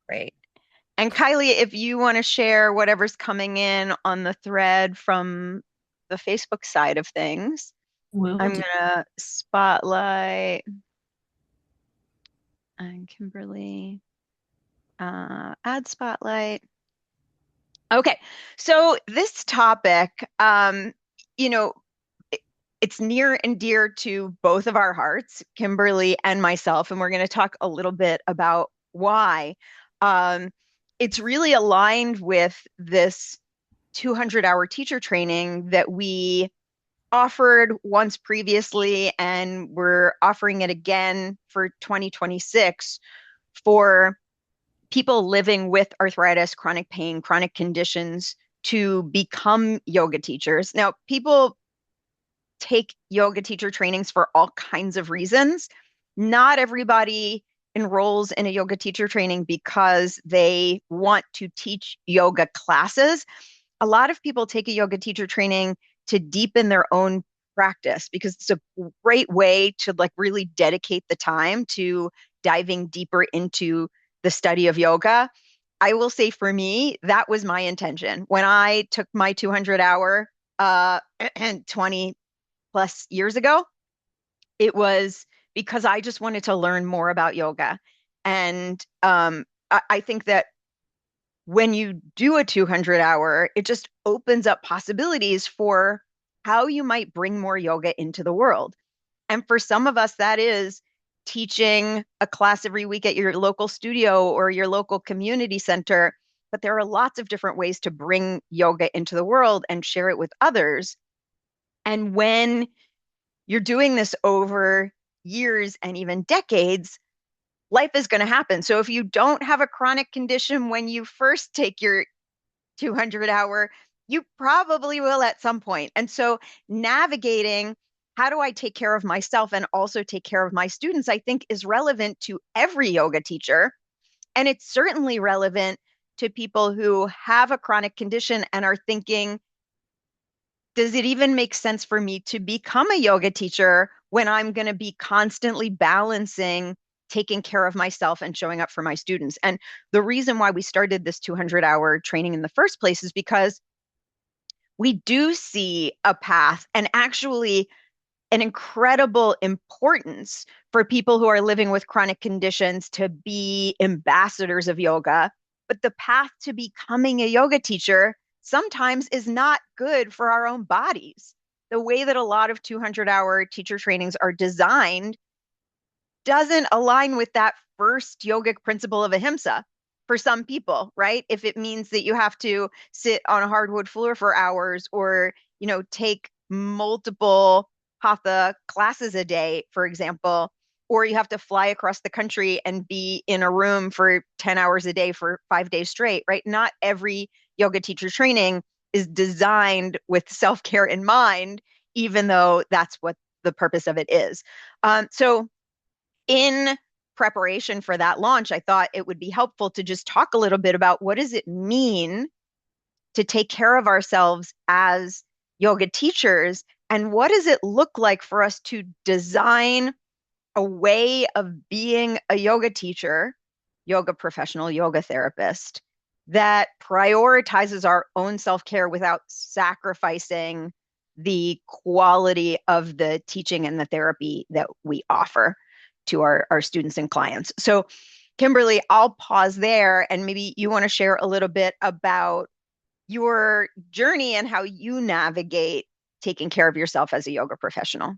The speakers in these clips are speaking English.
Great. And Kylie, if you want to share whatever's coming in on the thread from the Facebook side of things, Will I'm do. gonna spotlight and Kimberly, add spotlight. Okay, so this topic, you know, it- it's near and dear to both of our hearts, Kimberly and myself, and we're going to talk a little bit about why. Um, it's really aligned with this 200-hour teacher training that we offered once previously, and we're offering it again for 2026 for people living with arthritis, chronic pain, chronic conditions to become yoga teachers. Now, people take yoga teacher trainings for all kinds of reasons. Not everybody enrolls in a yoga teacher training because they want to teach yoga classes. A lot of people take a yoga teacher training to deepen their own practice because it's a great way to like really dedicate the time to diving deeper into the study of yoga. I will say for me, that was my intention. When I took my 200-hour 20 plus years ago, it was because I just wanted to learn more about yoga. And I think that when you do a 200-hour, it just opens up possibilities for how you might bring more yoga into the world. And for some of us, that is teaching a class every week at your local studio or your local community center. But there are lots of different ways to bring yoga into the world and share it with others. And when you're doing this over years and even decades, life is going to happen. So if you don't have a chronic condition when you first take your 200-hour, you probably will at some point. And so navigating how do I take care of myself and also take care of my students, I think is relevant to every yoga teacher. And it's certainly relevant to people who have a chronic condition and are thinking, does it even make sense for me to become a yoga teacher when I'm going to be constantly balancing taking care of myself and showing up for my students? And the reason why we started this 200-hour training in the first place is because we do see a path and actually an incredible importance for people who are living with chronic conditions to be ambassadors of yoga. But the path to becoming a yoga teacher sometimes is not good for our own bodies. The way that a lot of 200-hour teacher trainings are designed doesn't align with that first yogic principle of ahimsa for some people, right? If it means that you have to sit on a hardwood floor for hours or, take multiple hatha classes a day, for example, or you have to fly across the country and be in a room for 10 hours a day for 5 days straight, right? Not every yoga teacher training is designed with self-care in mind, even though that's what the purpose of it is. So in preparation for that launch, I thought it would be helpful to just talk a little bit about what does it mean to take care of ourselves as yoga teachers, and what does it look like for us to design a way of being a yoga teacher, yoga professional, yoga therapist that prioritizes our own self-care without sacrificing the quality of the teaching and the therapy that we offer to our students and clients. So, Kimberly, I'll pause there and maybe you want to share a little bit about your journey and how you navigate taking care of yourself as a yoga professional.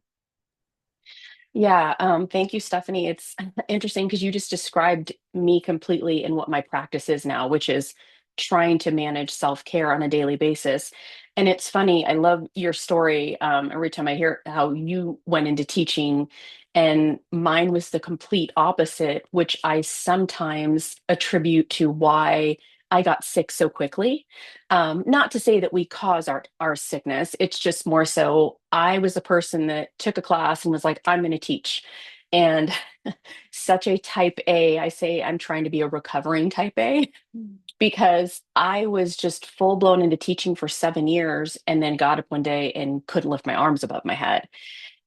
Yeah, thank you, Stephanie. It's interesting because you just described me completely in what my practice is now, which is trying to manage self-care on a daily basis. And it's funny, I love your story. Every time I hear how you went into teaching, and mine was the complete opposite, which I sometimes attribute to why I got sick so quickly. Not to say that we cause our sickness. It's just more so I was a person that took a class and was like, I'm going to teach. And such a type A, I say I'm trying to be a recovering type A because I was just full blown into teaching for 7 years and then got up one day and couldn't lift my arms above my head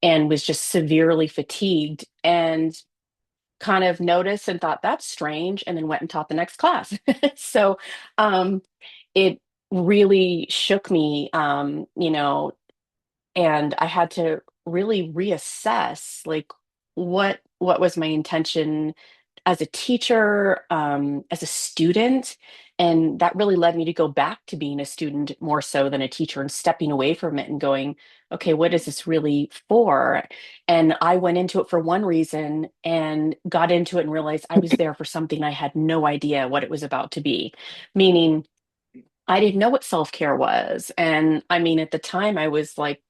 and was just severely fatigued. And kind of noticed and thought that's strange, and then went and taught the next class. So um, it really shook me, and I had to really reassess like what was my intention as a teacher, as a student, and that really led me to go back to being a student more so than a teacher and stepping away from it and going, okay, what is this really for? And I went into it for one reason and got into it and realized I was there for something I had no idea what it was about to be, meaning I didn't know what self-care was. And I mean, at the time, I was like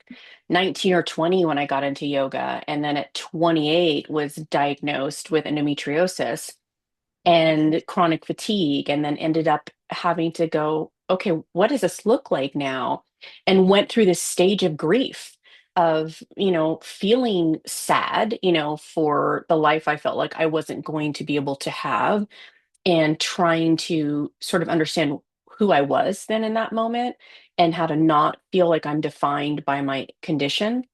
19 or 20 when I got into yoga. And then at 28 was diagnosed with endometriosis and chronic fatigue, and then ended up having to go, okay, what does this look like now? And went through this stage of grief of, feeling sad, for the life I felt like I wasn't going to be able to have, and trying to sort of understand who I was then in that moment and how to not feel like I'm defined by my condition,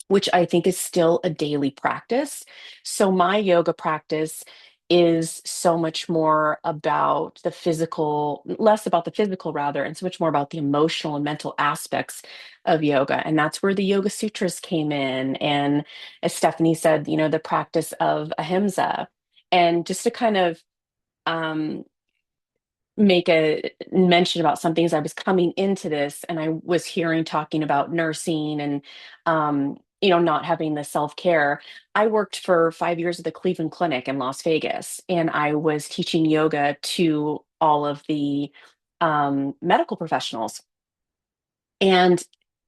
which I think is still a daily practice. So my yoga practice is so much more about the physical, less about the physical rather, and so much more about the emotional and mental aspects of yoga. And that's where the Yoga Sutras came in. And as Stephanie said, the practice of ahimsa. And just to kind of um, make a mention about something as I was coming into this, and I was hearing talking about nursing and not having the self-care. I worked for 5 years at the Cleveland Clinic in Las Vegas, and I was teaching yoga to all of the medical professionals. And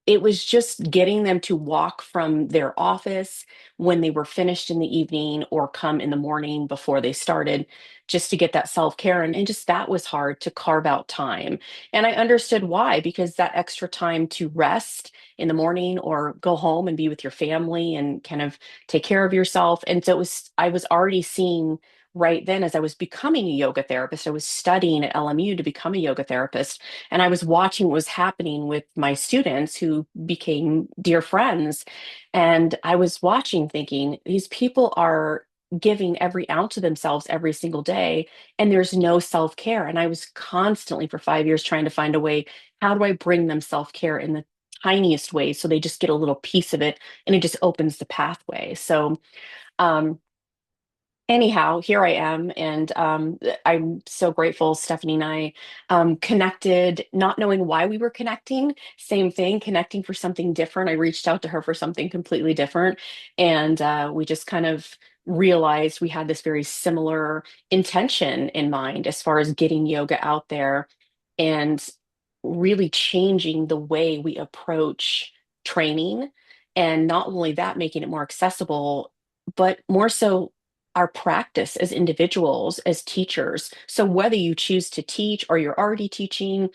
it was just getting them to walk from their office when they were finished in the evening or come in the morning before they started, just to get that self-care. And just that was hard to carve out time. And I understood why, because that extra time to rest in the morning or go home and be with your family and kind of take care of yourself. And so I was already seeing right then as I was becoming a yoga therapist, I was studying at LMU to become a yoga therapist, and I was watching what was happening with my students who became dear friends. And I was watching, thinking, these people are giving every ounce of themselves every single day, and there's no self care. And I was constantly for 5 years trying to find a way, how do I bring them self care in the tiniest way so they just get a little piece of it and it just opens the pathway. So, um, anyhow, here I am, and I'm so grateful Stephanie and I connected, not knowing why we were connecting. Same thing, connecting for something different. I reached out to her for something completely different, and we just kind of realized we had this very similar intention in mind as far as getting yoga out there and really changing the way we approach training. And not only that, making it more accessible, but more so our practice as individuals, as teachers. So whether you choose to teach or you're already teaching,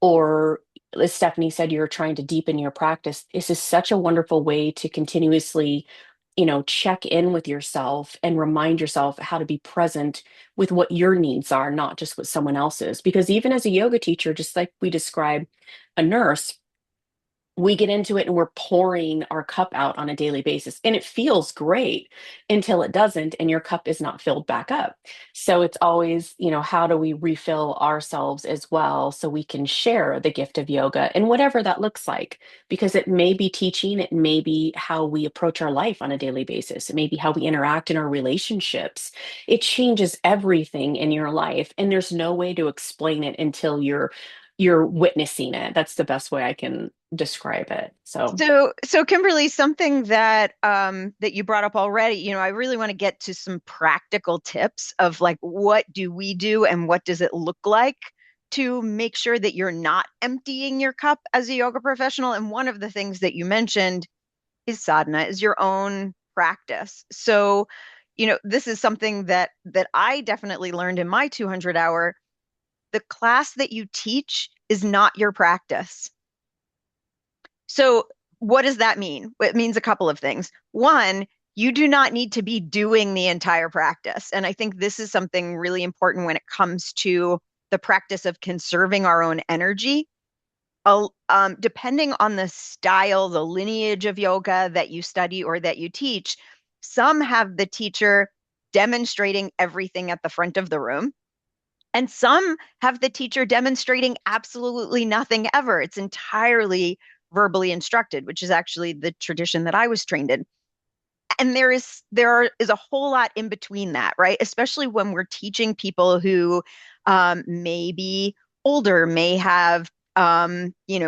or as Stephanie said, you're trying to deepen your practice, this is such a wonderful way to continuously, check in with yourself and remind yourself how to be present with what your needs are, not just what someone else's. Because even as a yoga teacher, just like we describe a nurse, we get into it and we're pouring our cup out on a daily basis, and it feels great until it doesn't and your cup is not filled back up. So it's always, how do we refill ourselves as well so we can share the gift of yoga and whatever that looks like, because it may be teaching, it may be how we approach our life on a daily basis, it may be how we interact in our relationships. It changes everything in your life, and there's no way to explain it until you're witnessing it. That's the best way I can describe it. So, So Kimberly, something that that you brought up already, I really want to get to some practical tips of like what do we do and what does it look like to make sure that you're not emptying your cup as a yoga professional. And one of the things that you mentioned is sadhana, is your own practice. So, this is something that I definitely learned in my 200 hour. The class that you teach is not your practice. So, what does that mean? It means a couple of things. One, you do not need to be doing the entire practice. And I think this is something really important when it comes to the practice of conserving our own energy. Depending on the style, the lineage of yoga that you study or that you teach, some have the teacher demonstrating everything at the front of the room. And some have the teacher demonstrating absolutely nothing ever. It's entirely verbally instructed, which is actually the tradition that I was trained in. And there is a whole lot in between that, right? Especially when we're teaching people who may be older, may have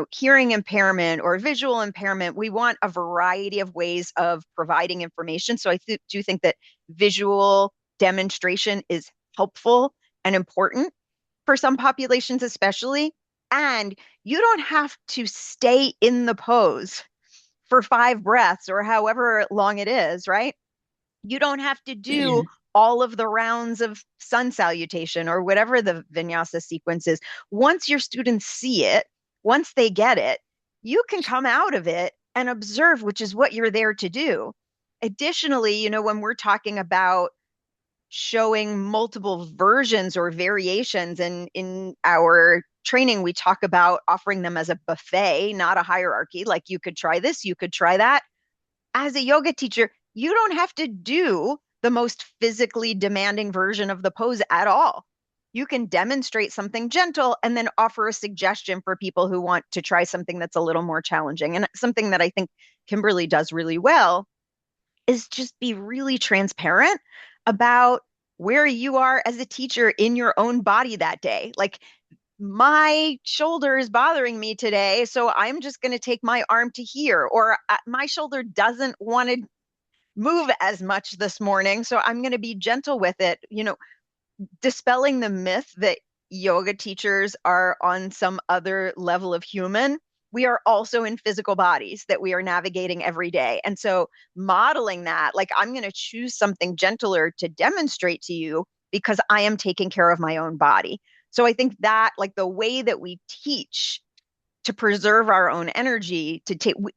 hearing impairment or visual impairment. We want a variety of ways of providing information. So do think that visual demonstration is helpful and important for some populations, especially. And you don't have to stay in the pose for 5 breaths or however long it is, right? You don't have to do all of the rounds of sun salutation or whatever the vinyasa sequence is. Once your students see it, once they get it, you can come out of it and observe, which is what you're there to do. Additionally, when we're talking about showing multiple versions or variations, and in our training, we talk about offering them as a buffet, not a hierarchy. Like you could try this, you could try that. As a yoga teacher, you don't have to do the most physically demanding version of the pose at all. You can demonstrate something gentle and then offer a suggestion for people who want to try something that's a little more challenging. And something that I think Kimberly does really well is just be really transparent about where you are as a teacher in your own body that day. Like, my shoulder is bothering me today, so I'm just going to take my arm to here. Or my shoulder doesn't want to move as much this morning, so I'm going to be gentle with it. Dispelling the myth that yoga teachers are on some other level of human. We are also in physical bodies that we are navigating every day. And so modeling that, like, I'm going to choose something gentler to demonstrate to you because I am taking care of my own body. So I think that, like, the way that we teach to preserve our own energy,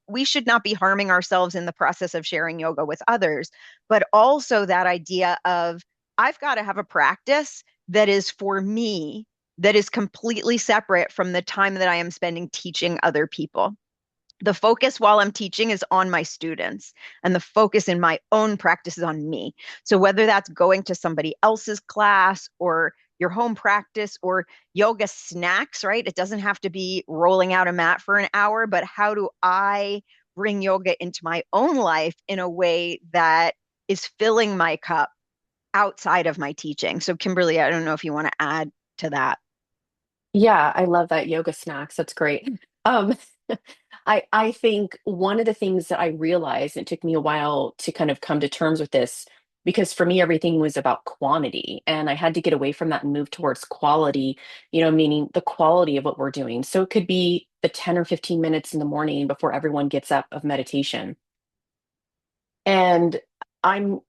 we should not be harming ourselves in the process of sharing yoga with others, but also that idea of, I've got to have a practice that is for me, that is completely separate from the time that I am spending teaching other people. The focus while I'm teaching is on my students, and the focus in my own practice is on me. So whether that's going to somebody else's class or your home practice or yoga snacks, right? It doesn't have to be rolling out a mat for an hour, but how do I bring yoga into my own life in a way that is filling my cup outside of my teaching? So Kimberly, I don't know if you want to add to that. Yeah, I love that yoga snacks. That's great. Um, I think one of the things that I realized, it took me a while to kind of come to terms with this, because for me everything was about quantity, and I had to get away from that and move towards quality, meaning the quality of what we're doing. So it could be the 10 or 15 minutes in the morning before everyone gets up of meditation. And I'm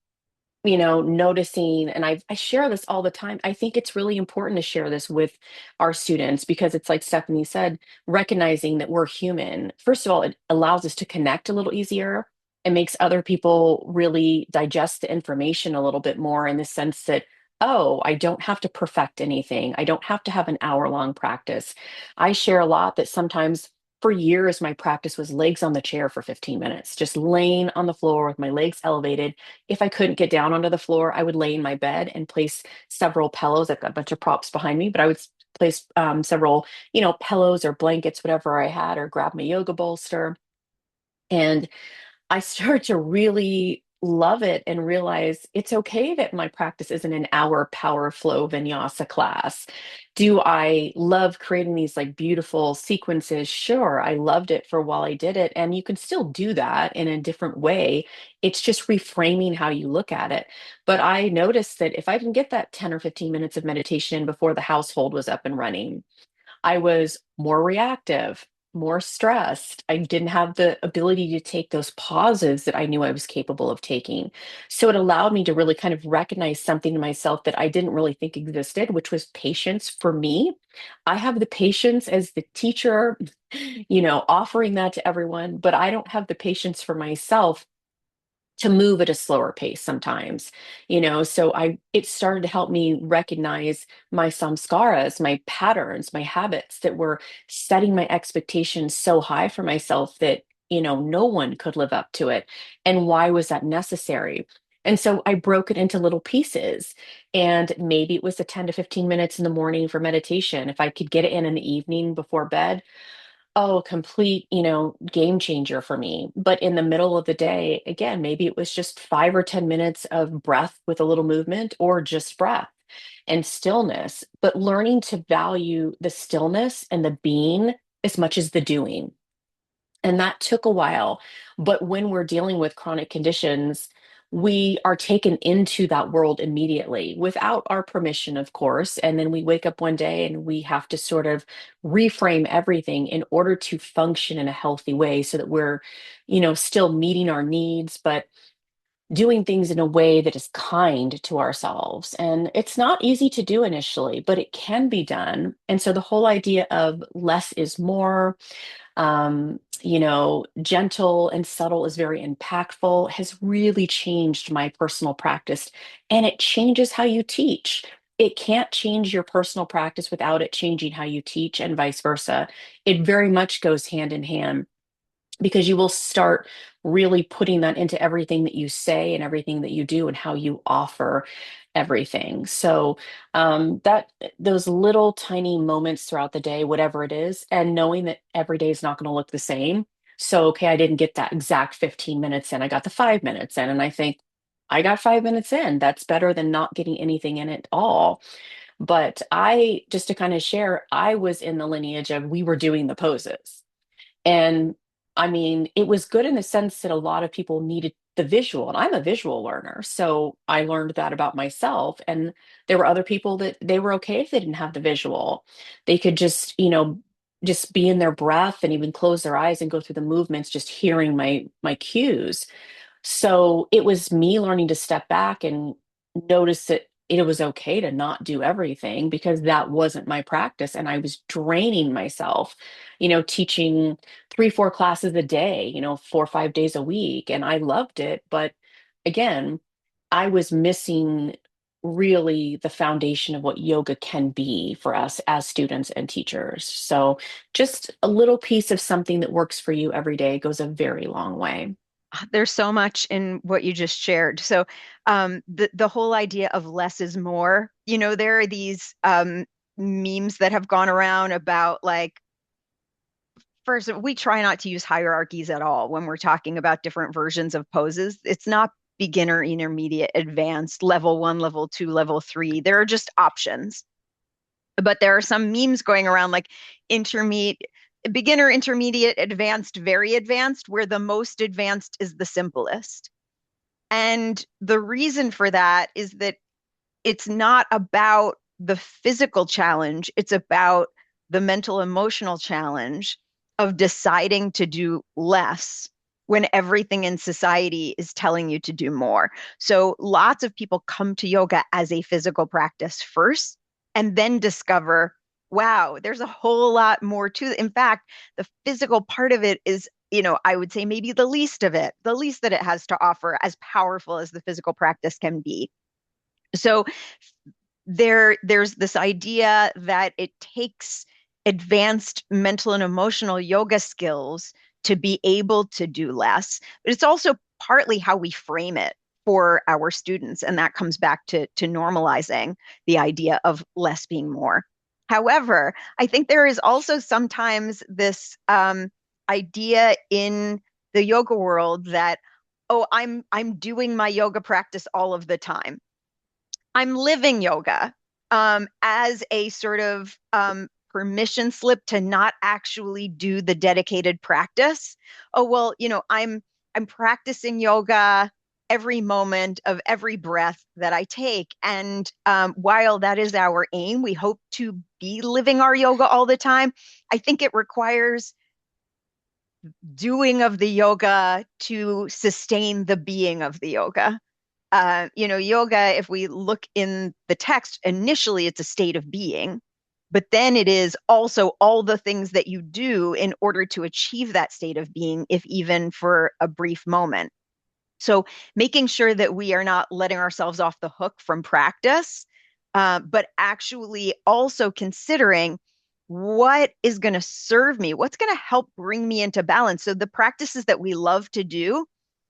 noticing, and I share this all the time. I think it's really important to share this with our students because it's like Steffany said, recognizing that we're human. First of all, it allows us to connect a little easier. It makes other people really digest the information a little bit more in the sense that, oh, I don't have to perfect anything. I don't have to have an hour-long practice. I share a lot that sometimes for years, my practice was legs on the chair for 15 minutes, just laying on the floor with my legs elevated. If I couldn't get down onto the floor, I would lay in my bed and place several pillows. I've got a bunch of props behind me, but I would place several, pillows or blankets, whatever I had, or grab my yoga bolster. And I started to really love it and realize it's okay that my practice isn't an hour power flow vinyasa class. Do I love creating these like beautiful sequences? Sure, I loved it for while I did it. And you can still do that in a different way. It's just reframing how you look at it. But I noticed that if I can get that 10 or 15 minutes of meditation before the household was up and running, I was more reactive, more stressed. I didn't have the ability to take those pauses that I knew I was capable of taking. So it allowed me to really kind of recognize something in myself that I didn't really think existed, which was patience for me. I have the patience as the teacher, offering that to everyone, but I don't have the patience for myself to move at a slower pace sometimes, so it started to help me recognize my samskaras, my patterns, my habits that were setting my expectations so high for myself that no one could live up to it. And why was that necessary? And so I broke it into little pieces. And maybe it was the 10 to 15 minutes in the morning for meditation. If I could get it in the evening before bed, oh, complete, game changer for me. But in the middle of the day, again, maybe it was just 5 or 10 minutes of breath with a little movement or just breath and stillness, but learning to value the stillness and the being as much as the doing. And that took a while. But when we're dealing with chronic conditions, we are taken into that world immediately without our permission, of course. And then we wake up one day and we have to sort of reframe everything in order to function in a healthy way so that we're, still meeting our needs, but doing things in a way that is kind to ourselves. And it's not easy to do initially, but it can be done. And so the whole idea of less is more, gentle and subtle is very impactful, has really changed my personal practice. And it changes how you teach. It can't change your personal practice without it changing how you teach, and vice versa. It very much goes hand in hand because you will start really putting that into everything that you say and everything that you do and how you offer everything. So that those little tiny moments throughout the day, whatever it is, and knowing that every day is not going to look the same. So, okay, I didn't get that exact 15 minutes in. I got the 5 minutes in, and I think I got 5 minutes in. That's better than not getting anything in at all. But just to kind of share, I was in the lineage of we were doing the poses. And I mean, it was good in the sense that a lot of people needed the visual, and I'm a visual learner. So I learned that about myself. And there were other people that they were okay if they didn't have the visual. They could just be in their breath and even close their eyes and go through the movements, just hearing my cues. So it was me learning to step back and notice that it was okay to not do everything because that wasn't my practice. And I was draining myself, teaching 3, 4 classes a day, 4 or 5 days a week. And I loved it. But again, I was missing really the foundation of what yoga can be for us as students and teachers. So just a little piece of something that works for you every day goes a very long way. There's so much in what you just shared. So, the whole idea of less is more. There are these memes that have gone around about like, first, we try not to use hierarchies at all when we're talking about different versions of poses. It's not beginner, intermediate, advanced, level one, level two, level three. There are just options. But there are some memes going around like intermediate, beginner, intermediate, advanced, very advanced, where the most advanced is the simplest. And the reason for that is that it's not about the physical challenge, it's about the mental emotional challenge of deciding to do less when everything in society is telling you to do more. So lots of people come to yoga as a physical practice first and then discover, wow, there's a whole lot more to it. In fact, the physical part of it is, I would say maybe the least of it, the least that it has to offer, as powerful as the physical practice can be. So there's this idea that it takes advanced mental and emotional yoga skills to be able to do less, but it's also partly how we frame it for our students, and that comes back to normalizing the idea of less being more. However, I think there is also sometimes this idea in the yoga world that, oh, I'm doing my yoga practice all of the time. I'm living yoga as a sort of permission slip to not actually do the dedicated practice. Oh, well, I'm practicing yoga every moment of every breath that I take. And while that is our aim, we hope to be living our yoga all the time. I think it requires doing of the yoga to sustain the being of the yoga. Yoga, if we look in the text, initially it's a state of being, but then it is also all the things that you do in order to achieve that state of being, if even for a brief moment. So making sure that we are not letting ourselves off the hook from practice, but actually also considering what is going to serve me, what's going to help bring me into balance. So the practices that we love to do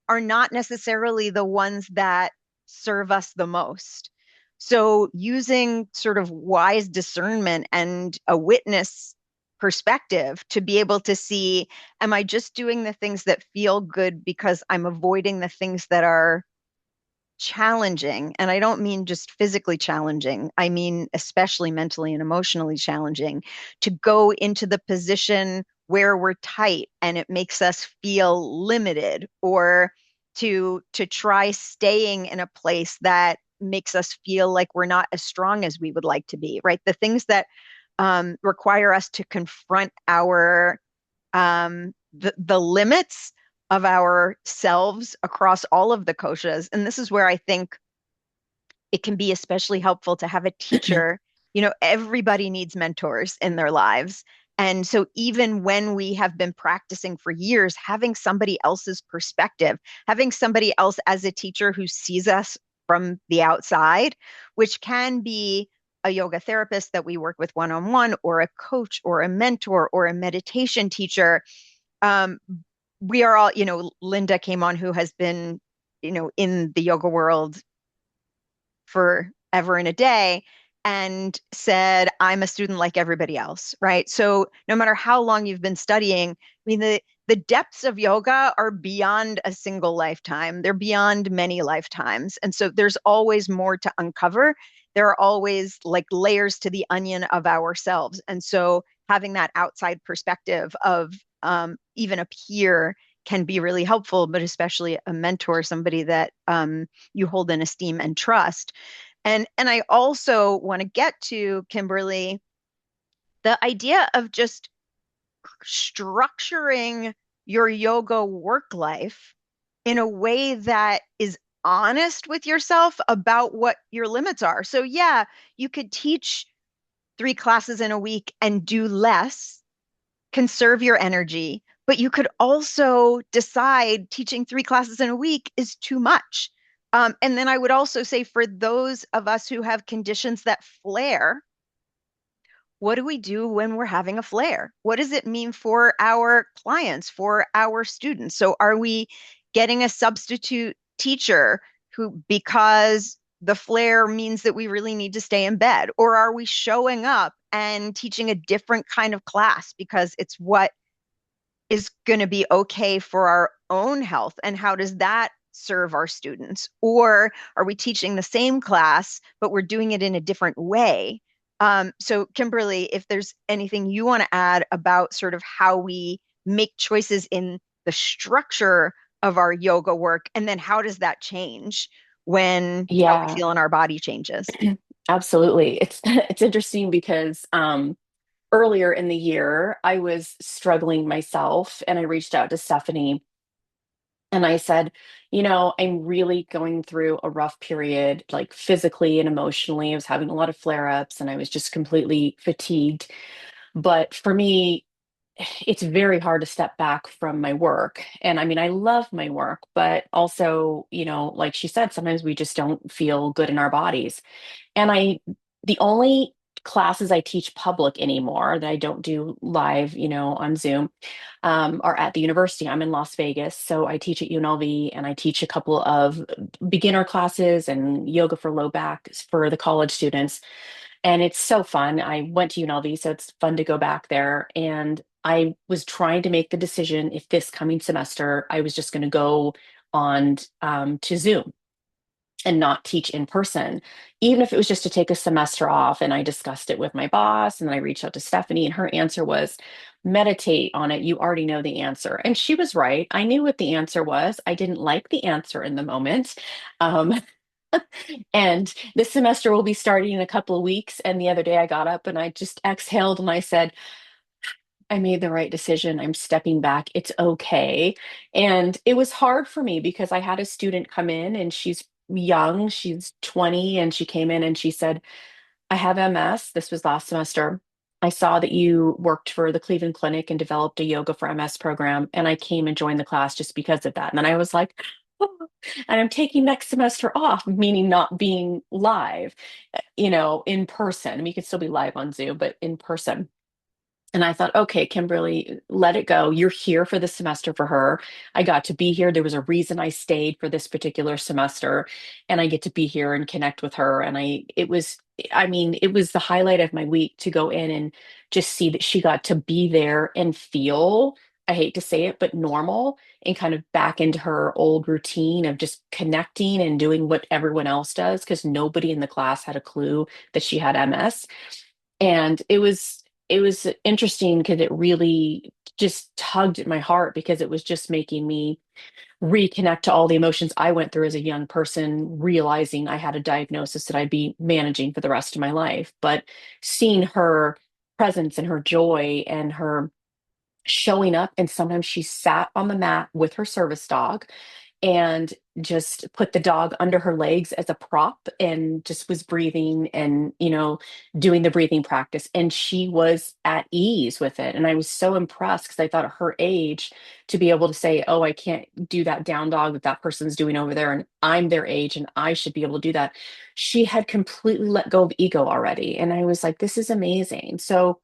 are not necessarily the ones that serve us the most. So using sort of wise discernment and a witness perspective to be able to see, am I just doing the things that feel good because I'm avoiding the things that are challenging? And I don't mean just physically challenging, I mean especially mentally and emotionally challenging, to go into the position where we're tight and it makes us feel limited, or to try staying in a place that makes us feel like we're not as strong as we would like to be, right? The things that require us to confront our the limits of ourselves across all of the koshas. And this is where I think it can be especially helpful to have a teacher. You know, everybody needs mentors in their lives. And so even when we have been practicing for years, having somebody else's perspective, having somebody else as a teacher who sees us from the outside, which can be a yoga therapist that we work with one-on-one, or a coach, or a mentor, or a meditation teacher. um, we are all, Linda came on, who has been, in the yoga world forever and a day, and said, I'm a student like everybody else, right? So no matter how long you've been studying, I mean, the depths of yoga are beyond a single lifetime. They're beyond many lifetimes. And so there's always more to uncover. There are always like layers to the onion of ourselves. And so having that outside perspective of even a peer can be really helpful, but especially a mentor, somebody that you hold in esteem and trust. And I also want to get to, Kimberly, the idea of just structuring your yoga work life in a way that is honest with yourself about what your limits are. So yeah, you could teach 3 classes in a week and do less, conserve your energy, but you could also decide teaching 3 classes in a week is too much. And then I would also say, for those of us who have conditions that flare, what do we do when we're having a flare? What does it mean for our clients, for our students? So are we getting a substitute teacher who, because the flare means that we really need to stay in bed? Or are we showing up and teaching a different kind of class because it's what is going to be okay for our own health? And how does that serve our students? Or are we teaching the same class, but we're doing it in a different way? So, Kimberly, if there's anything you want to add about sort of how we make choices in the structure of our yoga work, and then how does that change when how we Yeah, feel in our body changes? absolutely. It's it's interesting because earlier in the year I was struggling myself and I reached out to Steffany and I said, I'm really going through a rough period, like physically and emotionally. I was having a lot of flare-ups and I was just completely fatigued. But for me, it's very hard to step back from my work. And I mean, I love my work, but also, like she said, sometimes we just don't feel good in our bodies. And the only classes I teach public anymore that I don't do live, on Zoom, are at the university. I'm in Las Vegas, so I teach at UNLV and I teach a couple of beginner classes and yoga for low back for the college students. And it's so fun. I went to UNLV, so it's fun to go back there. And I was trying to make the decision if this coming semester I was just going to go on to Zoom and not teach in person, even if it was just to take a semester off. And I discussed it with my boss, and then I reached out to Steffany, and her answer was, meditate on it. You already know the answer. And she was right. I knew what the answer was. I didn't like the answer in the moment. Um, and this semester will be starting in a couple of weeks. And the other day I got up and I just exhaled and I said, I made the right decision. I'm stepping back. It's okay. And it was hard for me because I had a student come in and she's young, she's 20, and she came in and she said, I have MS. This was last semester. I saw that you worked for the Cleveland Clinic and developed a yoga for MS program, and I came and joined the class just because of that. And then I was like, oh, and I'm taking next semester off, meaning not being live, in person. I mean, you could still be live on Zoom, but in person. And I thought, okay, Kimberly, let it go. You're here for the semester for her. I got to be here. There was a reason I stayed for this particular semester, and I get to be here and connect with her. And I mean, it was the highlight of my week to go in and just see that she got to be there and feel, I hate to say it, but normal and kind of back into her old routine of just connecting and doing what everyone else does because nobody in the class had a clue that she had MS. And it was interesting because it really just tugged at my heart because it was just making me reconnect to all the emotions I went through as a young person, realizing I had a diagnosis that I'd be managing for the rest of my life. But seeing her presence and her joy and her showing up, and sometimes she sat on the mat with her service dog and just put the dog under her legs as a prop and just was breathing and, doing the breathing practice. And she was at ease with it. And I was so impressed because I thought at her age to be able to say, oh, I can't do that down dog that that person's doing over there. And I'm their age and I should be able to do that. She had completely let go of ego already. And I was like, this is amazing. So,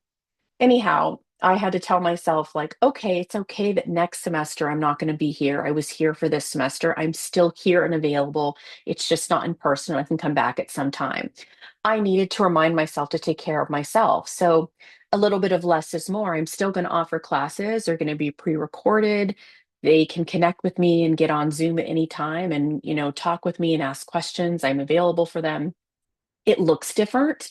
anyhow, I had to tell myself, like, okay, it's okay that next semester I'm not going to be here. I was here for this semester. I'm still here and available. It's just not in person. I can come back at some time. I needed to remind myself to take care of myself. So, a little bit of less is more. I'm still going to offer classes. They're going to be pre recorded. They can connect with me and get on Zoom at any time and, talk with me and ask questions. I'm available for them. It looks different,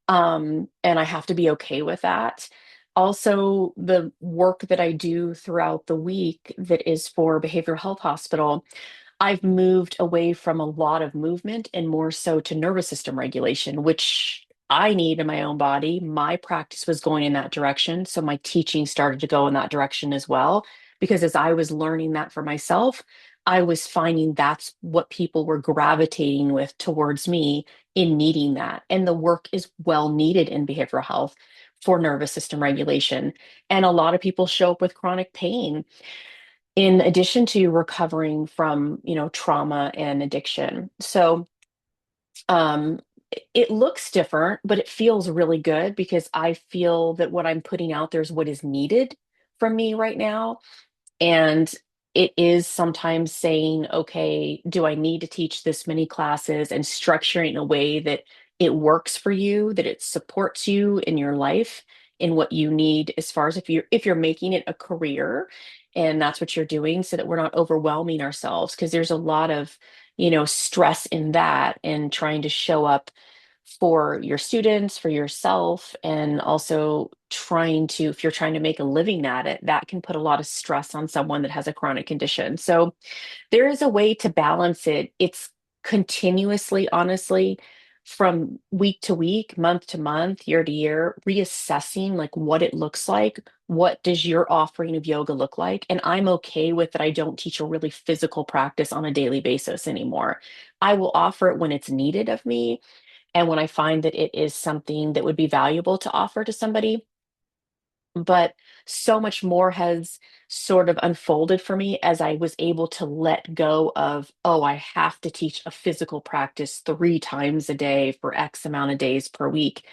and I have to be okay with that. Also, the work that I do throughout the week that is for behavioral health hospital, I've moved away from a lot of movement and more so to nervous system regulation, which I need in my own body. My practice was going in that direction. So my teaching started to go in that direction as well. Because as I was learning that for myself, I was finding that's what people were gravitating with towards me in needing that. And the work is well needed in behavioral health for nervous system regulation. And a lot of people show up with chronic pain in addition to recovering from, trauma and addiction. So, um, it looks different, but it feels really good because I feel that what I'm putting out there is what is needed from me right now. And it is sometimes saying, okay, do I need to teach this many classes and structuring in a way that it works for you, that it supports you in your life in what you need as far as if you're making it a career and that's what you're doing so that we're not overwhelming ourselves because there's a lot of, stress in that and trying to show up for your students, for yourself, and also if you're trying to make a living at it, that can put a lot of stress on someone that has a chronic condition. So there is a way to balance it. It's continuously, honestly, from week to week, month to month, year to year, reassessing like what it looks like. What does your offering of yoga look like? And I'm okay with that. I don't teach a really physical practice on a daily basis anymore. I will offer it when it's needed of me and when I find that it is something that would be valuable to offer to somebody. But so much more has sort of unfolded for me as I was able to let go of, oh, I have to teach a physical practice 3 times a day for X amount of days per week.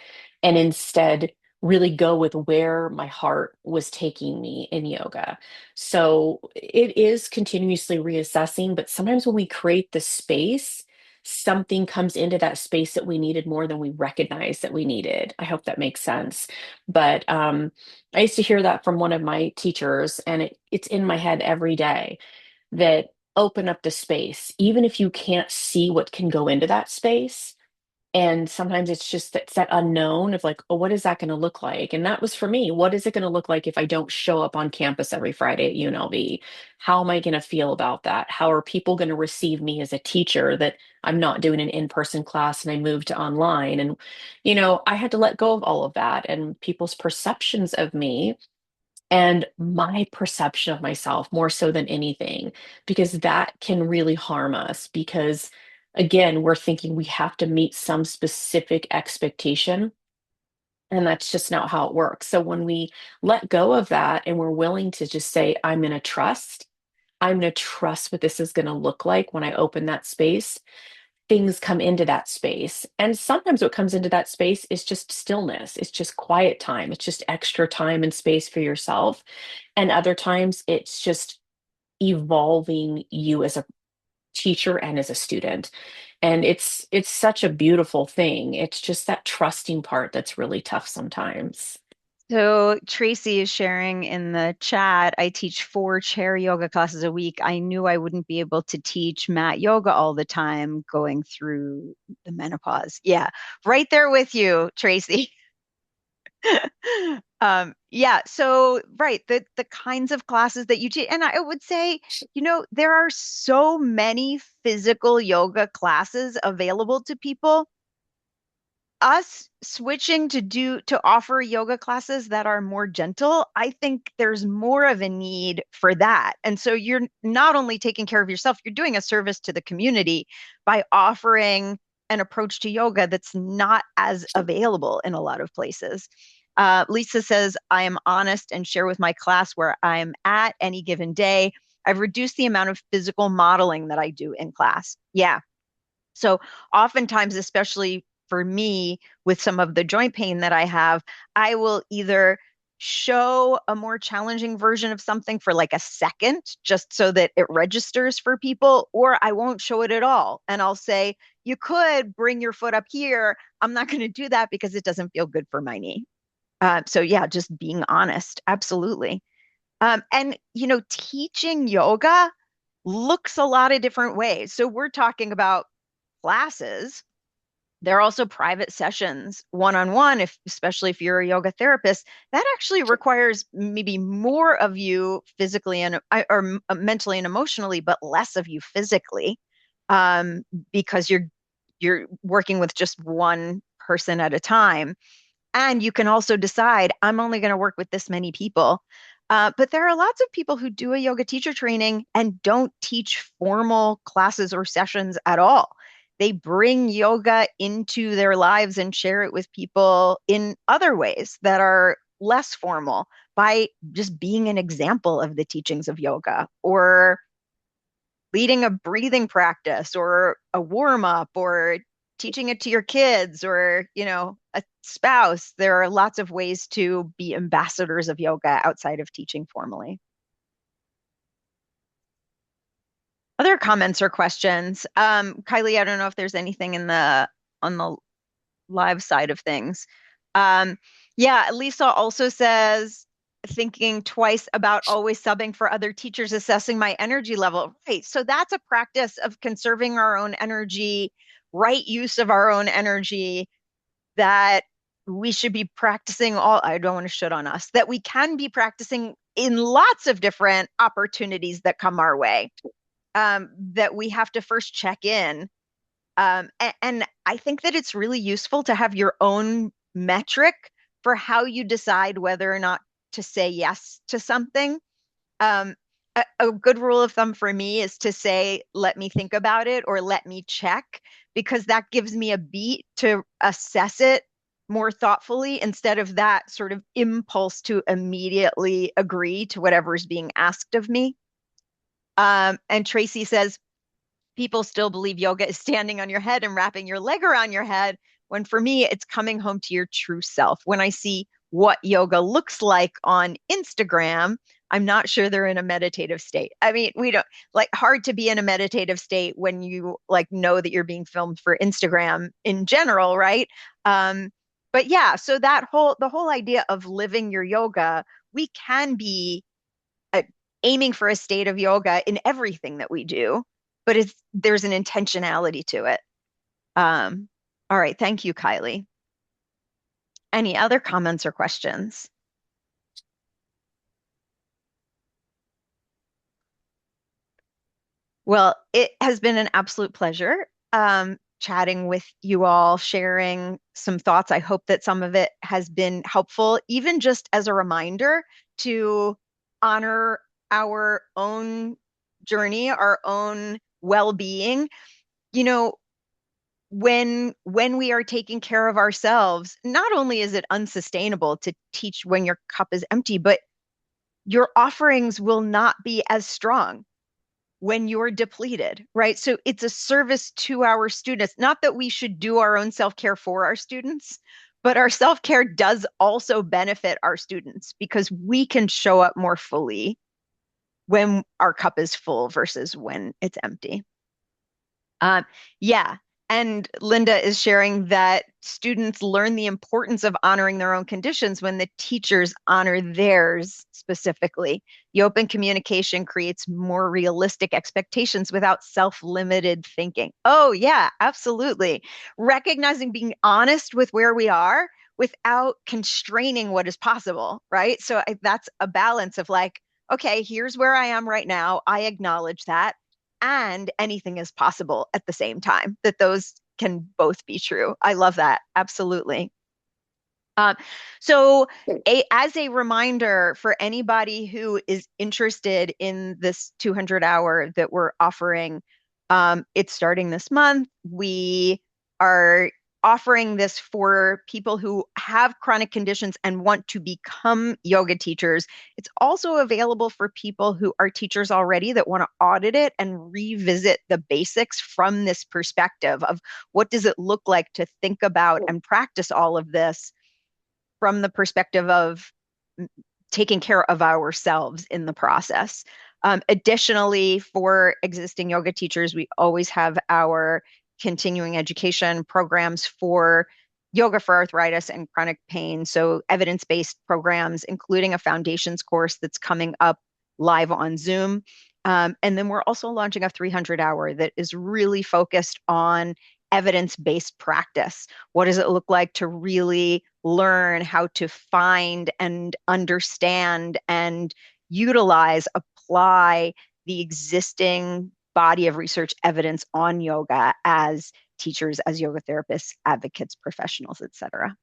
And instead, really go with where my heart was taking me in yoga. So it is continuously reassessing, but sometimes when we create the space, something comes into that space that we needed more than we recognize that we needed. I hope that makes sense. But I used to hear that from one of my teachers, and it's in my head every day that open up the space, even if you can't see what can go into that space. And sometimes it's that unknown of like, oh, what is that going to look like? And that was for me. What is it going to look like if I don't show up on campus every Friday at UNLV? How am I going to feel about that? How are people going to receive me as a teacher that I'm not doing an in-person class and I moved to online? And, I had to let go of all of that and people's perceptions of me and my perception of myself more so than anything, because that can really harm us. Because again, we're thinking we have to meet some specific expectation, and that's just not how it works. So when we let go of that and we're willing to just say, I'm going to trust what this is going to look like when I open that space, things come into that space. And sometimes what comes into that space is just stillness. It's just quiet time. It's just extra time and space for yourself. And other times it's just evolving you as a teacher and as a student. And it's such a beautiful thing. It's just that trusting part that's really tough sometimes. So Tracy is sharing in the chat, I teach 4 chair yoga classes a week. I knew I wouldn't be able to teach mat yoga all the time going through the menopause. Yeah, right there with you, Tracy. Yeah, so right, the kinds of classes that you teach, and I would say, there are so many physical yoga classes available to people. Us switching to offer yoga classes that are more gentle, I think there's more of a need for that. And so you're not only taking care of yourself, you're doing a service to the community by offering an approach to yoga that's not as available in a lot of places. Lisa says, I am honest and share with my class where I'm at any given day. I've reduced the amount of physical modeling that I do in class. Yeah. So oftentimes, especially for me, with some of the joint pain that I have, I will either show a more challenging version of something for like a second, just so that it registers for people, or I won't show it at all. And I'll say, you could bring your foot up here. I'm not going to do that because it doesn't feel good for my knee. So yeah, just being honest. Absolutely. And teaching yoga looks a lot of different ways. So we're talking about classes. There are also private sessions, one-on-one, if especially if you're a yoga therapist. That actually requires maybe more of you physically and or mentally and emotionally, but less of you physically, because you're working with just one person at a time. And you can also decide, I'm only going to work with this many people. But there are lots of people who do a yoga teacher training and don't teach formal classes or sessions at all. They bring yoga into their lives and share it with people in other ways that are less formal by just being an example of the teachings of yoga or leading a breathing practice or a warm up or teaching it to your kids or, a spouse. There are lots of ways to be ambassadors of yoga outside of teaching formally. Other comments or questions? Kylie, I don't know if there's anything on the live side of things. Um, yeah, Lisa also says, thinking twice about always subbing for other teachers, assessing my energy level. Right. So that's a practice of conserving our own energy, right use of our own energy that we should be practicing I don't want to shit on us, that we can be practicing in lots of different opportunities that come our way, that we have to first check in. And I think that it's really useful to have your own metric for how you decide whether or not to say yes to something. Um, a good rule of thumb for me is to say, let me think about it or let me check, because that gives me a beat to assess it more thoughtfully instead of that sort of impulse to immediately agree to whatever is being asked of me. And Tracy says, people still believe yoga is standing on your head and wrapping your leg around your head, when for me, it's coming home to your true self. When I see what yoga looks like on Instagram, I'm not sure they're in a meditative state. I mean, we don't like hard to be in a meditative state when you like know that you're being filmed for Instagram in general, right? But yeah, so the whole idea of living your yoga, we can be uh, aiming for a state of yoga in everything that we do, but there's an intentionality to it. Um, all right, thank you, Kylie. Any other comments or questions? Well, it has been an absolute pleasure chatting with you all, sharing some thoughts. I hope that some of it has been helpful, even just as a reminder to honor our own journey, our own well-being. You know, when we are taking care of ourselves, not only is it unsustainable to teach when your cup is empty, but your offerings will not be as strong. when you're depleted, right? So it's a service to our students. Not that we should do our own self-care for our students, but our self-care does also benefit our students because we can show up more fully when our cup is full versus when it's empty. Um, yeah. And Linda is sharing that students learn the importance of honoring their own conditions when the teachers honor theirs specifically. The open communication creates more realistic expectations without self-limited thinking. Oh, yeah, absolutely. Recognizing being honest with where we are without constraining what is possible, right? So that's a balance of like, okay, here's where I am right now. I acknowledge that and anything is possible at the same time, that those can both be true. I love that. Absolutely. Um, so, as a reminder for anybody who is interested in this 200 hour that we're offering, it's starting this month. We are offering this for people who have chronic conditions and want to become yoga teachers. It's also available for people who are teachers already that want to audit it and revisit the basics from this perspective of what does it look like to think about and practice all of this from the perspective of taking care of ourselves in the process. Additionally, for existing yoga teachers, we always have our continuing education programs for yoga for arthritis and chronic pain. So, evidence based programs, including a foundations course that's coming up live on Zoom. And then we're also launching a 300 hour that is really focused on evidence based practice. What does it look like to really learn how to find and understand and utilize, apply the existing body of research evidence on yoga as teachers, as yoga therapists, advocates, professionals, etc.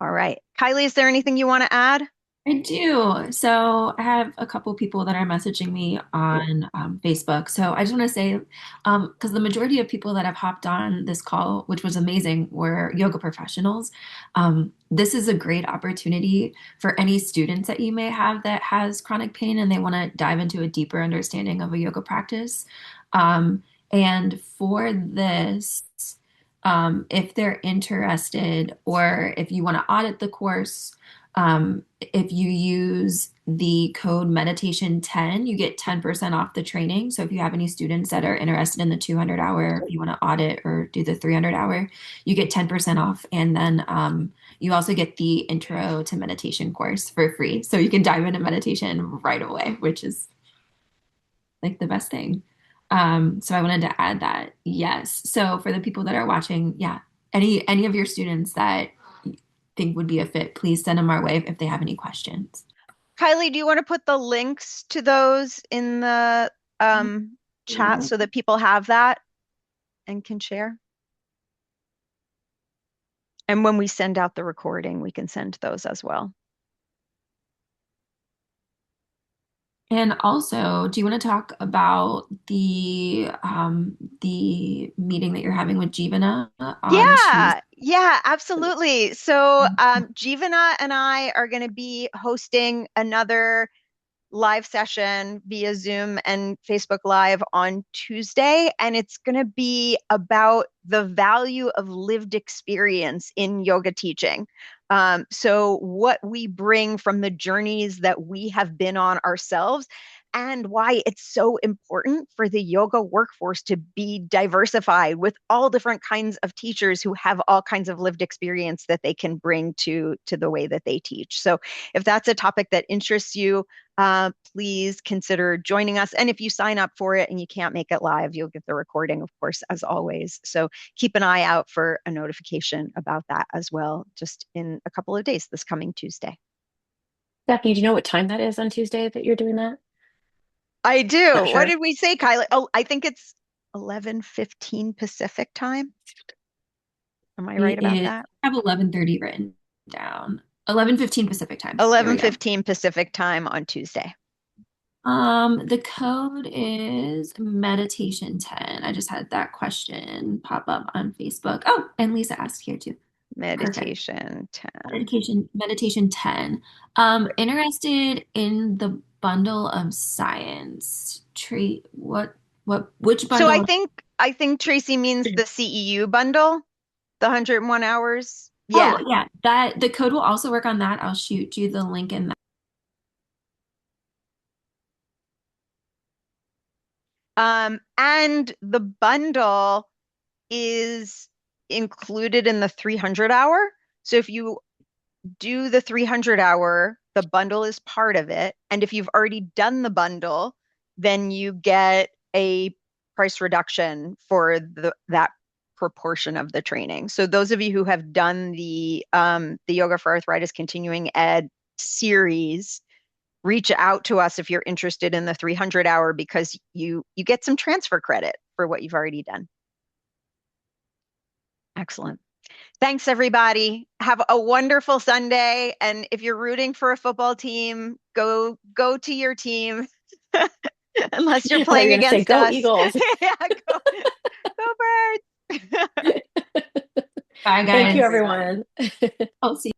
All right. Kylie, is there anything you want to add? I do. So I have a couple people that are messaging me on Facebook. So I just want to say, because the majority of people that have hopped on this call, which was amazing, were yoga professionals. This is a great opportunity for any students that you may have that has chronic pain and they want to dive into a deeper understanding of a yoga practice. And for this, if they're interested or if you want to audit the course, if you use the code meditation 10, you get 10% off the training. So if you have any students that are interested in the 200 hour, if you want to audit or do the 300 hour, you get 10% off. And then you also get the intro to meditation course for free. So you can dive into meditation right away, which is like the best thing. So I wanted to add that. Yes. So for the people that are watching, yeah, any of your students that you think would be a fit, please send them our way if they have any questions. Kylie, do you want to put the links to those in the chat Yeah. so that people have that and can share? And when we send out the recording, we can send those as well. And also, do you want to talk about the meeting that you're having with Jivana on Tuesday? Yeah, absolutely. So, Jivana and I are going to be hosting another live session via Zoom and Facebook Live on Tuesday. And it's going to be about the value of lived experience in yoga teaching. So, what we bring from the journeys that we have been on ourselves, and why it's so important for the yoga workforce to be diversified with all different kinds of teachers who have all kinds of lived experience that they can bring to the way that they teach. So, if that's a topic that interests you, please consider joining us. And if you sign up for it and you can't make it live, you'll get the recording, of course, as always. So keep an eye out for a notification about that as well, just in a couple of days, this coming Tuesday. Stephanie, do you know what time that is on Tuesday that you're doing that? I do. Not What sure. did we say, Kylie? Oh, I think it's 11:15 Pacific time. Am I right It about is, that? I have 11:30 written down. 11:15 Pacific time. There we go. 11:15 Pacific time on Tuesday. The code is meditation 10. I just had that question pop up on Facebook. Oh, and Lisa asked here too. Perfect. Meditation 10. Meditation 10. Great. Interested in the bundle of science. Treat which So bundle? I think Tracy means the CEU bundle, the 101 hours. Oh, Yeah. yeah, that the code will also work on that. I'll shoot you the link in that. And the bundle is included in the 300 hour. So if you do the 300 hour, the bundle is part of it. And if you've already done the bundle, then you get a price reduction for that proportion of the training. So those of you who have done the Yoga for Arthritis Continuing Ed series, reach out to us if you're interested in the 300 hour because you get some transfer credit for what you've already done. Excellent. Thanks, everybody. Have a wonderful Sunday. And if you're rooting for a football team, go to your team, unless you're I thought you playing were going to say, against go us. Eagles. Yeah, go Birds. Bye, Thank you, guys. everyone. I'll see